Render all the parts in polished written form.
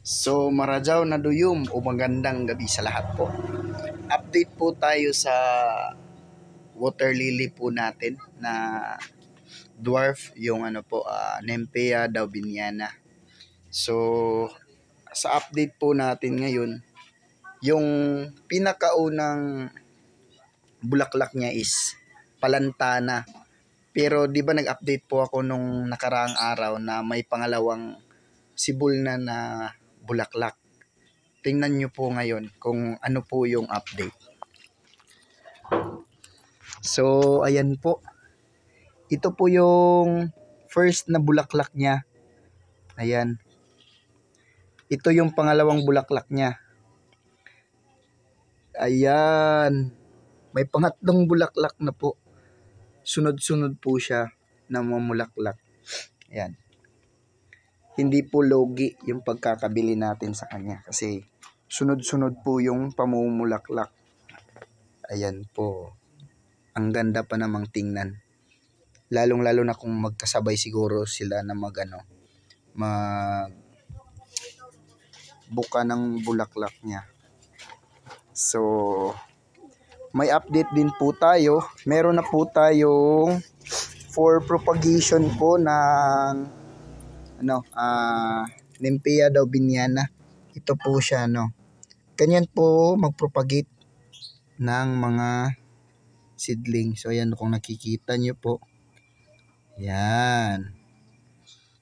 So Maradyaw na Duyum o magandang gabi sa lahat po. Update po tayo sa water lily po natin na dwarf, yung Nempea daubiniana. So sa update po natin ngayon, yung pinakaunang bulaklak niya is palantana. Pero di ba nag-update po ako nung nakaraang araw na may pangalawang sibol na bulaklak. Tingnan nyo po ngayon kung ano po yung update. So ayan po. Ito po yung first na bulaklak niya. Ayan. Ito yung pangalawang bulaklak niya. Ayan. May pangatlong bulaklak na po. Sunod-sunod po siya na mamulaklak. Ayan. Hindi po logi yung pagkakabili natin sa kanya kasi sunod-sunod po yung pamumulaklak. Ayan po. Ang ganda pa namang tingnan. Lalong-lalo na kung magkasabay siguro sila na buka ng bulaklak niya. So may update din po tayo. Meron na po tayong for propagation po ng Nempea daubiniana. Ito po siya ganyan po magpropagate ng mga seedling. So ayan, kung nakikita nyo po. Yan.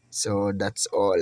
So that's all.